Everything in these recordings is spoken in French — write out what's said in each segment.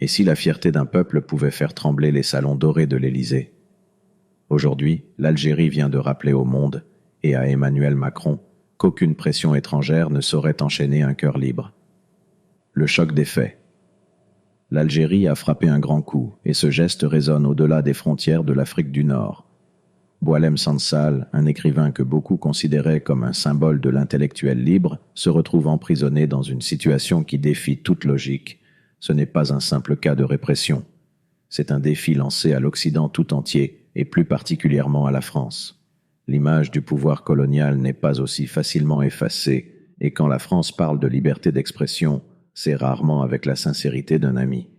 Et si la fierté d'un peuple pouvait faire trembler les salons dorés de l'Élysée? Aujourd'hui, l'Algérie vient de rappeler au monde, et à Emmanuel Macron, qu'aucune pression étrangère ne saurait enchaîner un cœur libre. Le choc des faits. L'Algérie a frappé un grand coup, et ce geste résonne au-delà des frontières de l'Afrique du Nord. Boualem Sansal, un écrivain que beaucoup considéraient comme un symbole de l'intellectuel libre, se retrouve emprisonné dans une situation qui défie toute logique. Ce n'est pas un simple cas de répression. C'est un défi lancé à l'Occident tout entier, et plus particulièrement à la France. L'image du pouvoir colonial n'est pas aussi facilement effacée, et quand la France parle de liberté d'expression, c'est rarement avec la sincérité d'un ami.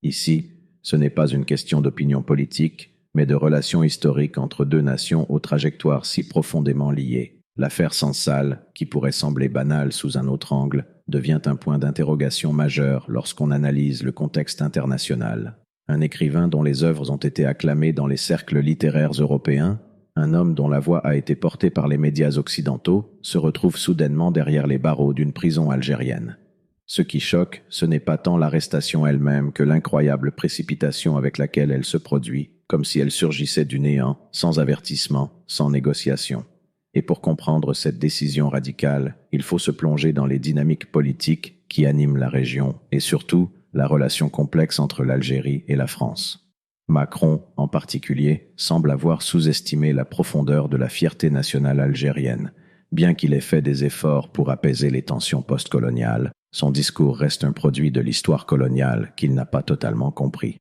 Ici, ce n'est pas une question d'opinion politique, mais de relations historiques entre deux nations aux trajectoires si profondément liées. L'affaire Sansal, qui pourrait sembler banale sous un autre angle, devient un point d'interrogation majeur lorsqu'on analyse le contexte international. Un écrivain dont les œuvres ont été acclamées dans les cercles littéraires européens, un homme dont la voix a été portée par les médias occidentaux, se retrouve soudainement derrière les barreaux d'une prison algérienne. Ce qui choque, ce n'est pas tant l'arrestation elle-même que l'incroyable précipitation avec laquelle elle se produit, comme si elle surgissait du néant, sans avertissement, sans négociation. Et pour comprendre cette décision radicale, il faut se plonger dans les dynamiques politiques qui animent la région, et surtout, la relation complexe entre l'Algérie et la France. Macron, en particulier, semble avoir sous-estimé la profondeur de la fierté nationale algérienne. Bien qu'il ait fait des efforts pour apaiser les tensions postcoloniales, son discours reste un produit de l'histoire coloniale qu'il n'a pas totalement compris.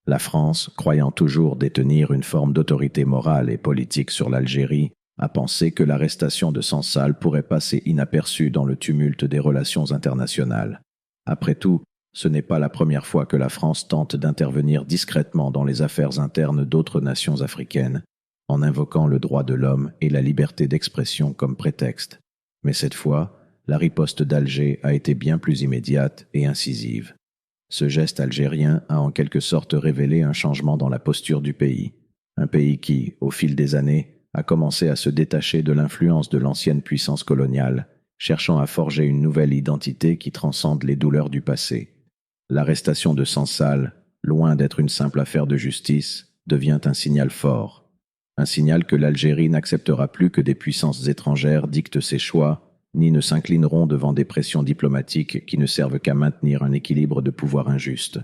La France, croyant toujours détenir une forme d'autorité morale et politique sur l'Algérie, a pensé que l'arrestation de Sansal pourrait passer inaperçue dans le tumulte des relations internationales. Après tout, ce n'est pas la première fois que la France tente d'intervenir discrètement dans les affaires internes d'autres nations africaines, en invoquant le droit de l'homme et la liberté d'expression comme prétexte. Mais cette fois, la riposte d'Alger a été bien plus immédiate et incisive. Ce geste algérien a en quelque sorte révélé un changement dans la posture du pays. Un pays qui, au fil des années, a commencé à se détacher de l'influence de l'ancienne puissance coloniale, cherchant à forger une nouvelle identité qui transcende les douleurs du passé. L'arrestation de Sansal, loin d'être une simple affaire de justice, devient un signal fort. Un signal que l'Algérie n'acceptera plus que des puissances étrangères dictent ses choix, ni ne s'inclineront devant des pressions diplomatiques qui ne servent qu'à maintenir un équilibre de pouvoir injuste.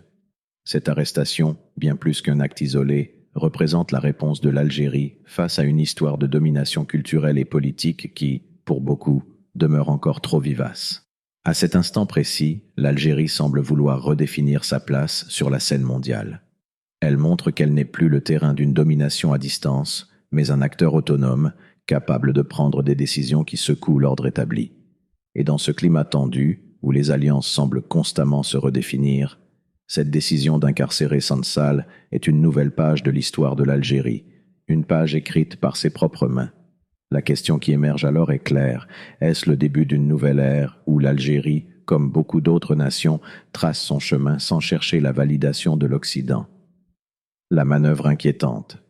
Cette arrestation, bien plus qu'un acte isolé, représente la réponse de l'Algérie face à une histoire de domination culturelle et politique qui, pour beaucoup, demeure encore trop vivace. À cet instant précis, l'Algérie semble vouloir redéfinir sa place sur la scène mondiale. Elle montre qu'elle n'est plus le terrain d'une domination à distance, mais un acteur autonome, capable de prendre des décisions qui secouent l'ordre établi. Et dans ce climat tendu, où les alliances semblent constamment se redéfinir, cette décision d'incarcérer Sansal est une nouvelle page de l'histoire de l'Algérie, une page écrite par ses propres mains. La question qui émerge alors est claire. Est-ce le début d'une nouvelle ère où l'Algérie, comme beaucoup d'autres nations, trace son chemin sans chercher la validation de l'Occident? La manœuvre inquiétante.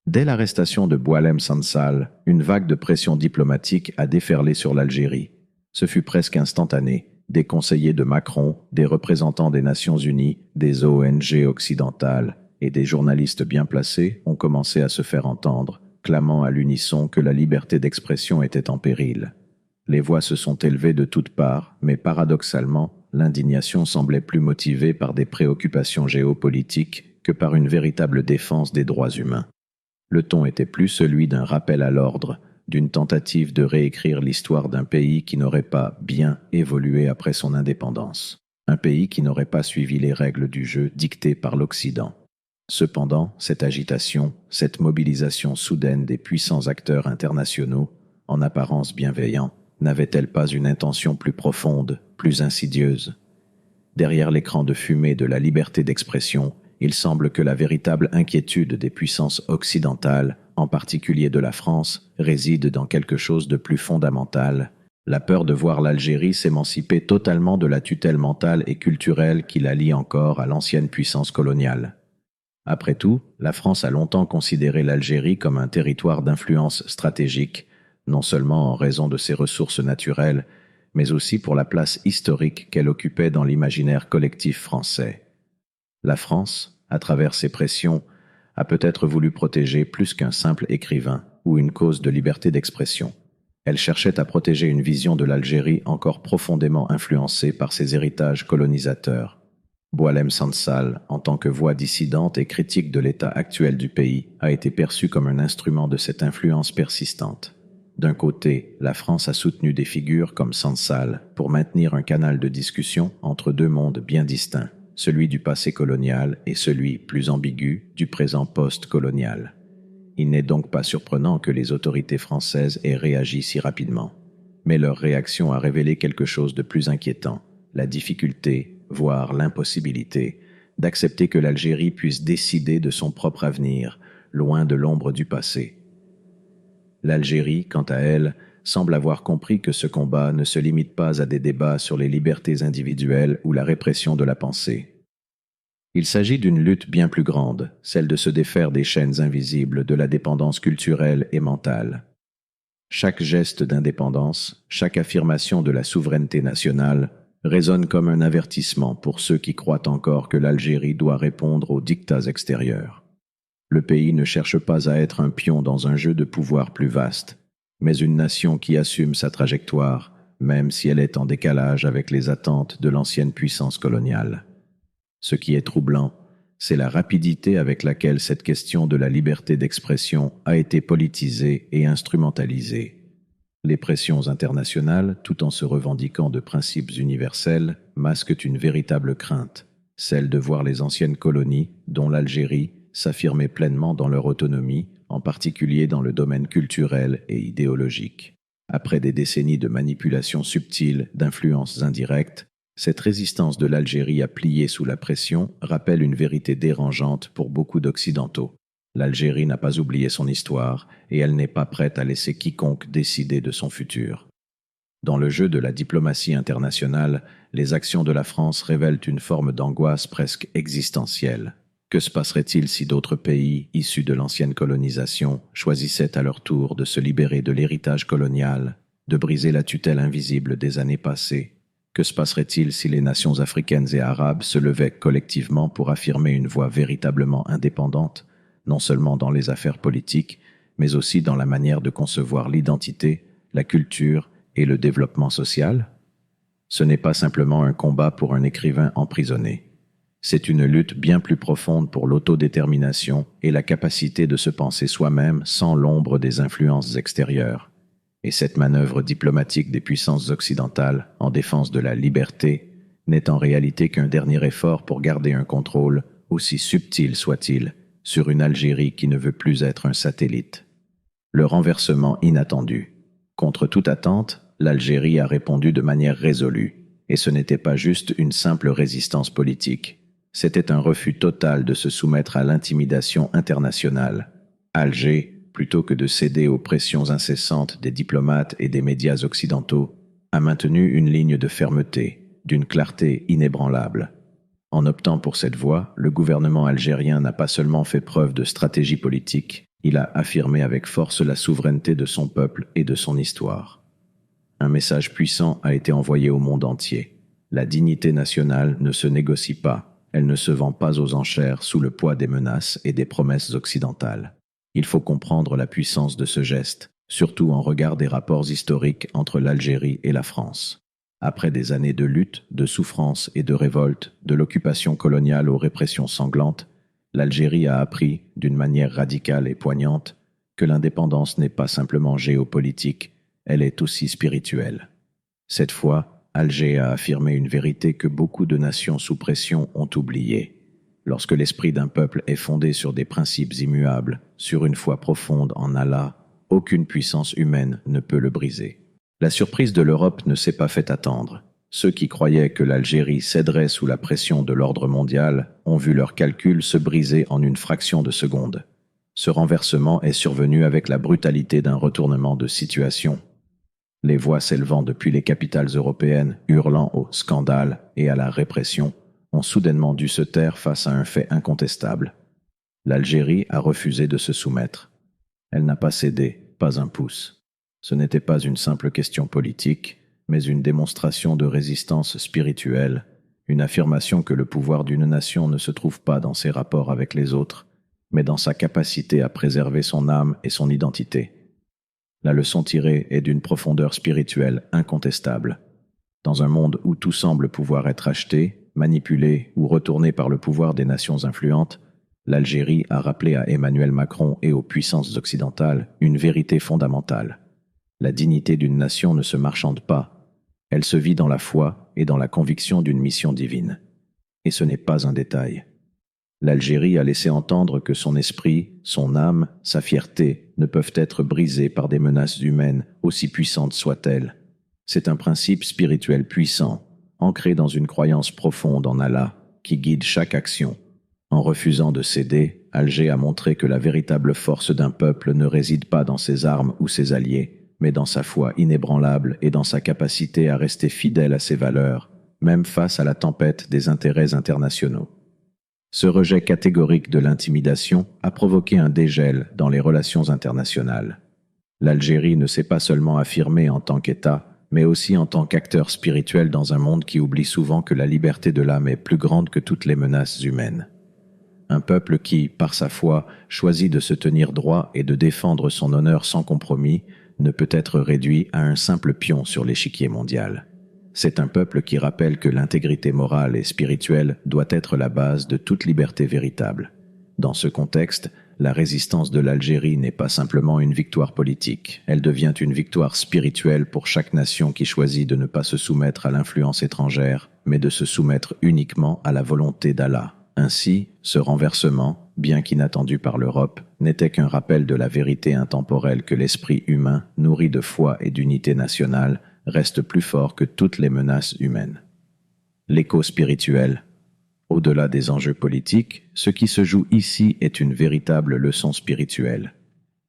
Dès l'arrestation de Boualem Sansal, une vague de pression diplomatique a déferlé sur l'Algérie. Ce fut presque instantané. Des conseillers de Macron, des représentants des Nations Unies, des ONG occidentales et des journalistes bien placés ont commencé à se faire entendre, clamant à l'unisson que la liberté d'expression était en péril. Les voix se sont élevées de toutes parts, mais paradoxalement, l'indignation semblait plus motivée par des préoccupations géopolitiques que par une véritable défense des droits humains. Le ton était plus celui d'un rappel à l'ordre, d'une tentative de réécrire l'histoire d'un pays qui n'aurait pas bien évolué après son indépendance. Un pays qui n'aurait pas suivi les règles du jeu dictées par l'Occident. Cependant, cette agitation, cette mobilisation soudaine des puissants acteurs internationaux, en apparence bienveillants, n'avait-elle pas une intention plus profonde, plus insidieuse? Derrière l'écran de fumée de la liberté d'expression, il semble que la véritable inquiétude des puissances occidentales, en particulier de la France, réside dans quelque chose de plus fondamental, la peur de voir l'Algérie s'émanciper totalement de la tutelle mentale et culturelle qui la lie encore à l'ancienne puissance coloniale. Après tout, la France a longtemps considéré l'Algérie comme un territoire d'influence stratégique, non seulement en raison de ses ressources naturelles, mais aussi pour la place historique qu'elle occupait dans l'imaginaire collectif français. La France, à travers ses pressions, a peut-être voulu protéger plus qu'un simple écrivain ou une cause de liberté d'expression. Elle cherchait à protéger une vision de l'Algérie encore profondément influencée par ses héritages colonisateurs. Boualem Sansal, en tant que voix dissidente et critique de l'état actuel du pays, a été perçu comme un instrument de cette influence persistante. D'un côté, la France a soutenu des figures comme Sansal pour maintenir un canal de discussion entre deux mondes bien distincts, celui du passé colonial et celui, plus ambigu, du présent post-colonial. Il n'est donc pas surprenant que les autorités françaises aient réagi si rapidement. Mais leur réaction a révélé quelque chose de plus inquiétant, la difficulté, voire l'impossibilité, d'accepter que l'Algérie puisse décider de son propre avenir, loin de l'ombre du passé. L'Algérie, quant à elle, semble avoir compris que ce combat ne se limite pas à des débats sur les libertés individuelles ou la répression de la pensée. Il s'agit d'une lutte bien plus grande, celle de se défaire des chaînes invisibles de la dépendance culturelle et mentale. Chaque geste d'indépendance, chaque affirmation de la souveraineté nationale résonne comme un avertissement pour ceux qui croient encore que l'Algérie doit répondre aux diktats extérieurs. Le pays ne cherche pas à être un pion dans un jeu de pouvoir plus vaste, mais une nation qui assume sa trajectoire, même si elle est en décalage avec les attentes de l'ancienne puissance coloniale. Ce qui est troublant, c'est la rapidité avec laquelle cette question de la liberté d'expression a été politisée et instrumentalisée. Les pressions internationales, tout en se revendiquant de principes universels, masquent une véritable crainte, celle de voir les anciennes colonies, dont l'Algérie, s'affirmer pleinement dans leur autonomie, en particulier dans le domaine culturel et idéologique. Après des décennies de manipulations subtiles, d'influences indirectes, cette résistance de l'Algérie à plier sous la pression rappelle une vérité dérangeante pour beaucoup d'Occidentaux. L'Algérie n'a pas oublié son histoire et elle n'est pas prête à laisser quiconque décider de son futur. Dans le jeu de la diplomatie internationale, les actions de la France révèlent une forme d'angoisse presque existentielle. Que se passerait-il si d'autres pays, issus de l'ancienne colonisation, choisissaient à leur tour de se libérer de l'héritage colonial, de briser la tutelle invisible des années passées? Que se passerait-il si les nations africaines et arabes se levaient collectivement pour affirmer une voix véritablement indépendante, non seulement dans les affaires politiques, mais aussi dans la manière de concevoir l'identité, la culture et le développement social? Ce n'est pas simplement un combat pour un écrivain emprisonné. C'est une lutte bien plus profonde pour l'autodétermination et la capacité de se penser soi-même sans l'ombre des influences extérieures. Et cette manœuvre diplomatique des puissances occidentales en défense de la liberté n'est en réalité qu'un dernier effort pour garder un contrôle, aussi subtil soit-il, sur une Algérie qui ne veut plus être un satellite. Le renversement inattendu. Contre toute attente, l'Algérie a répondu de manière résolue, et ce n'était pas juste une simple résistance politique. C'était un refus total de se soumettre à l'intimidation internationale. Alger, plutôt que de céder aux pressions incessantes des diplomates et des médias occidentaux, a maintenu une ligne de fermeté, d'une clarté inébranlable. En optant pour cette voie, le gouvernement algérien n'a pas seulement fait preuve de stratégie politique, il a affirmé avec force la souveraineté de son peuple et de son histoire. Un message puissant a été envoyé au monde entier. La dignité nationale ne se négocie pas, elle ne se vend pas aux enchères sous le poids des menaces et des promesses occidentales. Il faut comprendre la puissance de ce geste, surtout en regard des rapports historiques entre l'Algérie et la France. Après des années de lutte, de souffrance et de révolte, de l'occupation coloniale aux répressions sanglantes, l'Algérie a appris, d'une manière radicale et poignante, que l'indépendance n'est pas simplement géopolitique, elle est aussi spirituelle. Cette fois, Alger a affirmé une vérité que beaucoup de nations sous pression ont oubliée. Lorsque l'esprit d'un peuple est fondé sur des principes immuables, sur une foi profonde en Allah, aucune puissance humaine ne peut le briser. La surprise de l'Europe ne s'est pas fait attendre. Ceux qui croyaient que l'Algérie céderait sous la pression de l'ordre mondial ont vu leurs calculs se briser en une fraction de seconde. Ce renversement est survenu avec la brutalité d'un retournement de situation. Les voix s'élevant depuis les capitales européennes, hurlant au scandale et à la répression, ont soudainement dû se taire face à un fait incontestable. L'Algérie a refusé de se soumettre. Elle n'a pas cédé, pas un pouce. Ce n'était pas une simple question politique, mais une démonstration de résistance spirituelle, une affirmation que le pouvoir d'une nation ne se trouve pas dans ses rapports avec les autres, mais dans sa capacité à préserver son âme et son identité. La leçon tirée est d'une profondeur spirituelle incontestable. Dans un monde où tout semble pouvoir être acheté, manipulé ou retourné par le pouvoir des nations influentes, l'Algérie a rappelé à Emmanuel Macron et aux puissances occidentales une vérité fondamentale. La dignité d'une nation ne se marchande pas. Elle se vit dans la foi et dans la conviction d'une mission divine. Et ce n'est pas un détail. L'Algérie a laissé entendre que son esprit, son âme, sa fierté ne peuvent être brisés par des menaces humaines, aussi puissantes soient-elles. C'est un principe spirituel puissant, ancré dans une croyance profonde en Allah, qui guide chaque action. En refusant de céder, Alger a montré que la véritable force d'un peuple ne réside pas dans ses armes ou ses alliés, mais dans sa foi inébranlable et dans sa capacité à rester fidèle à ses valeurs, même face à la tempête des intérêts internationaux. Ce rejet catégorique de l'intimidation a provoqué un dégel dans les relations internationales. L'Algérie ne s'est pas seulement affirmée en tant qu'État, mais aussi en tant qu'acteur spirituel dans un monde qui oublie souvent que la liberté de l'âme est plus grande que toutes les menaces humaines. Un peuple qui, par sa foi, choisit de se tenir droit et de défendre son honneur sans compromis, ne peut être réduit à un simple pion sur l'échiquier mondial. C'est un peuple qui rappelle que l'intégrité morale et spirituelle doit être la base de toute liberté véritable. Dans ce contexte, la résistance de l'Algérie n'est pas simplement une victoire politique, elle devient une victoire spirituelle pour chaque nation qui choisit de ne pas se soumettre à l'influence étrangère, mais de se soumettre uniquement à la volonté d'Allah. Ainsi, ce renversement, bien qu'inattendu par l'Europe, n'était qu'un rappel de la vérité intemporelle que l'esprit humain, nourri de foi et d'unité nationale, reste plus fort que toutes les menaces humaines. L'écho spirituel. Au-delà des enjeux politiques, ce qui se joue ici est une véritable leçon spirituelle.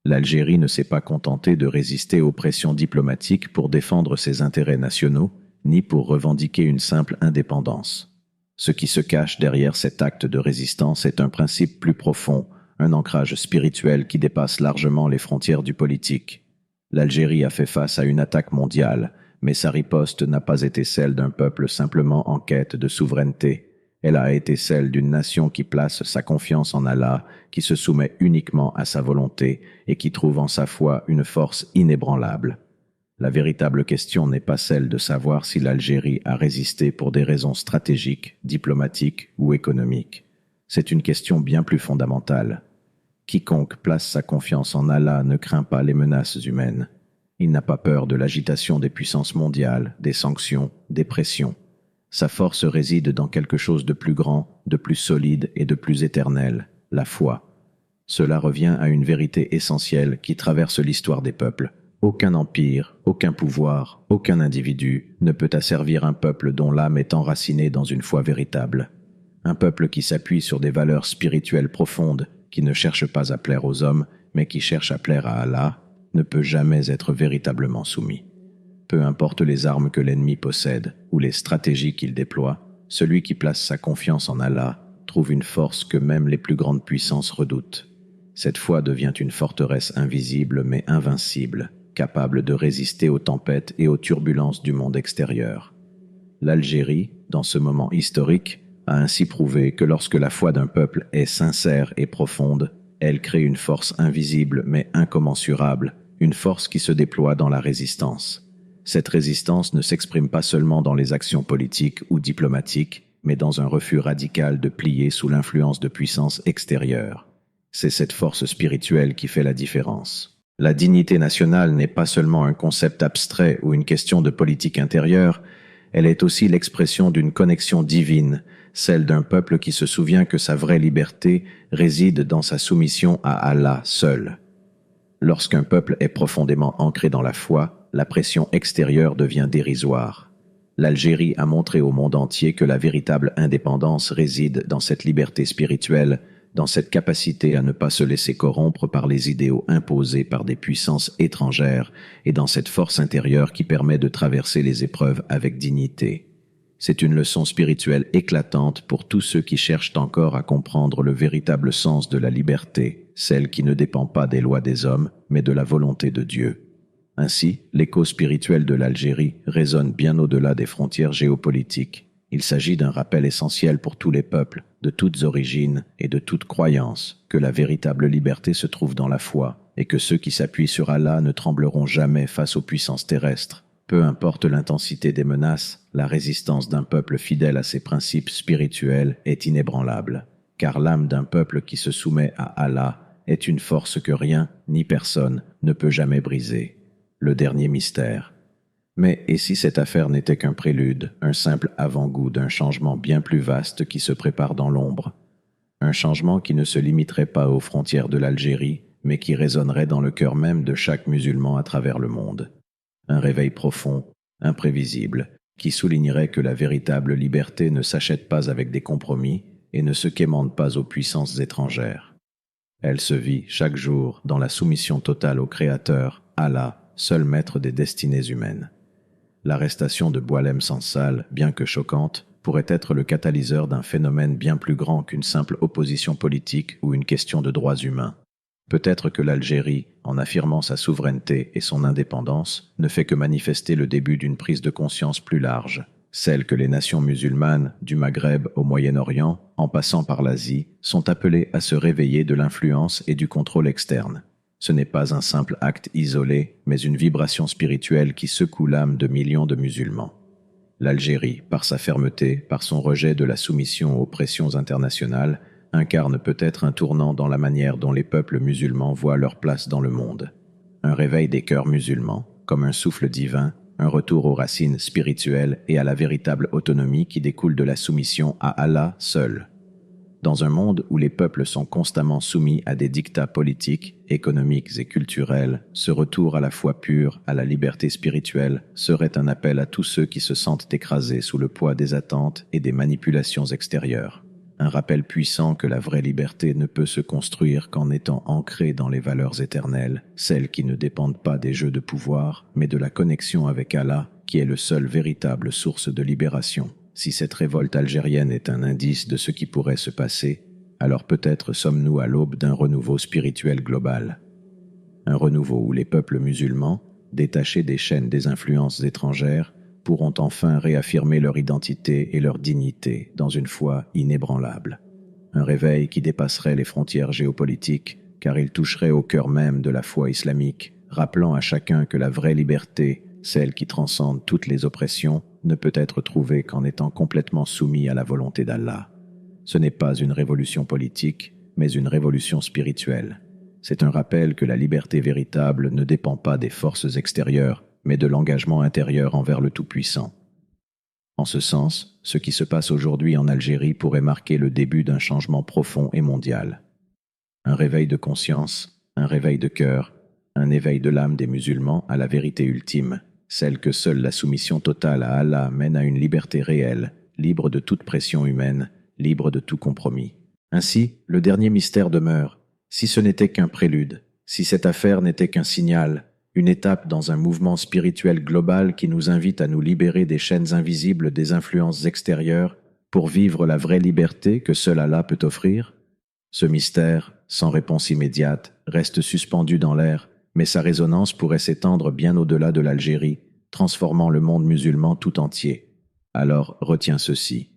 L'Algérie ne s'est pas contentée de résister aux pressions diplomatiques pour défendre ses intérêts nationaux, ni pour revendiquer une simple indépendance. Ce qui se cache derrière cet acte de résistance est un principe plus profond, un ancrage spirituel qui dépasse largement les frontières du politique. L'Algérie a fait face à une attaque mondiale, mais sa riposte n'a pas été celle d'un peuple simplement en quête de souveraineté. Elle a été celle d'une nation qui place sa confiance en Allah, qui se soumet uniquement à sa volonté et qui trouve en sa foi une force inébranlable. La véritable question n'est pas celle de savoir si l'Algérie a résisté pour des raisons stratégiques, diplomatiques ou économiques. C'est une question bien plus fondamentale. Quiconque place sa confiance en Allah ne craint pas les menaces humaines. Il n'a pas peur de l'agitation des puissances mondiales, des sanctions, des pressions. Sa force réside dans quelque chose de plus grand, de plus solide et de plus éternel, la foi. Cela revient à une vérité essentielle qui traverse l'histoire des peuples. Aucun empire, aucun pouvoir, aucun individu ne peut asservir un peuple dont l'âme est enracinée dans une foi véritable. Un peuple qui s'appuie sur des valeurs spirituelles profondes, qui ne cherche pas à plaire aux hommes, mais qui cherche à plaire à Allah, ne peut jamais être véritablement soumis. Peu importe les armes que l'ennemi possède ou les stratégies qu'il déploie, celui qui place sa confiance en Allah trouve une force que même les plus grandes puissances redoutent. Cette foi devient une forteresse invisible mais invincible, capable de résister aux tempêtes et aux turbulences du monde extérieur. L'Algérie, dans ce moment historique, a ainsi prouvé que lorsque la foi d'un peuple est sincère et profonde, elle crée une force invisible mais incommensurable, une force qui se déploie dans la résistance. Cette résistance ne s'exprime pas seulement dans les actions politiques ou diplomatiques, mais dans un refus radical de plier sous l'influence de puissances extérieures. C'est cette force spirituelle qui fait la différence. La dignité nationale n'est pas seulement un concept abstrait ou une question de politique intérieure, elle est aussi l'expression d'une connexion divine, celle d'un peuple qui se souvient que sa vraie liberté réside dans sa soumission à Allah seul. Lorsqu'un peuple est profondément ancré dans la foi, la pression extérieure devient dérisoire. L'Algérie a montré au monde entier que la véritable indépendance réside dans cette liberté spirituelle, dans cette capacité à ne pas se laisser corrompre par les idéaux imposés par des puissances étrangères et dans cette force intérieure qui permet de traverser les épreuves avec dignité. C'est une leçon spirituelle éclatante pour tous ceux qui cherchent encore à comprendre le véritable sens de la liberté, celle qui ne dépend pas des lois des hommes, mais de la volonté de Dieu. Ainsi, l'écho spirituel de l'Algérie résonne bien au-delà des frontières géopolitiques. Il s'agit d'un rappel essentiel pour tous les peuples, de toutes origines et de toutes croyances, que la véritable liberté se trouve dans la foi, et que ceux qui s'appuient sur Allah ne trembleront jamais face aux puissances terrestres. Peu importe l'intensité des menaces, la résistance d'un peuple fidèle à ses principes spirituels est inébranlable, car l'âme d'un peuple qui se soumet à Allah est une force que rien ni personne ne peut jamais briser. Le dernier mystère. Mais et si cette affaire n'était qu'un prélude, un simple avant-goût d'un changement bien plus vaste qui se prépare dans l'ombre? Un changement qui ne se limiterait pas aux frontières de l'Algérie, mais qui résonnerait dans le cœur même de chaque musulman à travers le monde. Un réveil profond, imprévisible, qui soulignerait que la véritable liberté ne s'achète pas avec des compromis et ne se quémande pas aux puissances étrangères. Elle se vit chaque jour dans la soumission totale au Créateur, Allah, seul maître des destinées humaines. L'arrestation de Boualem Sansal, bien que choquante, pourrait être le catalyseur d'un phénomène bien plus grand qu'une simple opposition politique ou une question de droits humains. Peut-être que l'Algérie, en affirmant sa souveraineté et son indépendance, ne fait que manifester le début d'une prise de conscience plus large, celle que les nations musulmanes, du Maghreb au Moyen-Orient, en passant par l'Asie, sont appelées à se réveiller de l'influence et du contrôle externe. Ce n'est pas un simple acte isolé, mais une vibration spirituelle qui secoue l'âme de millions de musulmans. L'Algérie, par sa fermeté, par son rejet de la soumission aux pressions internationales, incarne peut-être un tournant dans la manière dont les peuples musulmans voient leur place dans le monde. Un réveil des cœurs musulmans, comme un souffle divin, un retour aux racines spirituelles et à la véritable autonomie qui découle de la soumission à Allah seul. Dans un monde où les peuples sont constamment soumis à des dictats politiques, économiques et culturels, ce retour à la foi pure, à la liberté spirituelle, serait un appel à tous ceux qui se sentent écrasés sous le poids des attentes et des manipulations extérieures. Un rappel puissant que la vraie liberté ne peut se construire qu'en étant ancrée dans les valeurs éternelles, celles qui ne dépendent pas des jeux de pouvoir, mais de la connexion avec Allah, qui est le seul véritable source de libération. Si cette révolte algérienne est un indice de ce qui pourrait se passer, alors peut-être sommes-nous à l'aube d'un renouveau spirituel global. Un renouveau où les peuples musulmans, détachés des chaînes des influences étrangères, pourront enfin réaffirmer leur identité et leur dignité dans une foi inébranlable. Un réveil qui dépasserait les frontières géopolitiques, car il toucherait au cœur même de la foi islamique, rappelant à chacun que la vraie liberté, celle qui transcende toutes les oppressions, ne peut être trouvée qu'en étant complètement soumis à la volonté d'Allah. Ce n'est pas une révolution politique, mais une révolution spirituelle. C'est un rappel que la liberté véritable ne dépend pas des forces extérieures, mais de l'engagement intérieur envers le Tout-Puissant. En ce sens, ce qui se passe aujourd'hui en Algérie pourrait marquer le début d'un changement profond et mondial. Un réveil de conscience, un réveil de cœur, un éveil de l'âme des musulmans à la vérité ultime, celle que seule la soumission totale à Allah mène à une liberté réelle, libre de toute pression humaine, libre de tout compromis. Ainsi, le dernier mystère demeure. Si ce n'était qu'un prélude, si cette affaire n'était qu'un signal, une étape dans un mouvement spirituel global qui nous invite à nous libérer des chaînes invisibles des influences extérieures pour vivre la vraie liberté que seul Allah peut offrir, ce mystère, sans réponse immédiate, reste suspendu dans l'air, mais sa résonance pourrait s'étendre bien au-delà de l'Algérie, transformant le monde musulman tout entier. Alors, retiens ceci.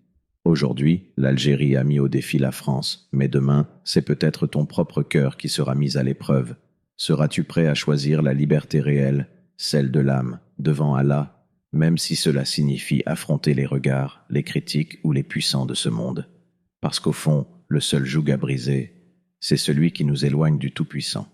Aujourd'hui, l'Algérie a mis au défi la France, mais demain, c'est peut-être ton propre cœur qui sera mis à l'épreuve. Seras-tu prêt à choisir la liberté réelle, celle de l'âme, devant Allah, même si cela signifie affronter les regards, les critiques ou les puissants de ce monde? Parce qu'au fond, le seul joug à briser, c'est celui qui nous éloigne du Tout-Puissant.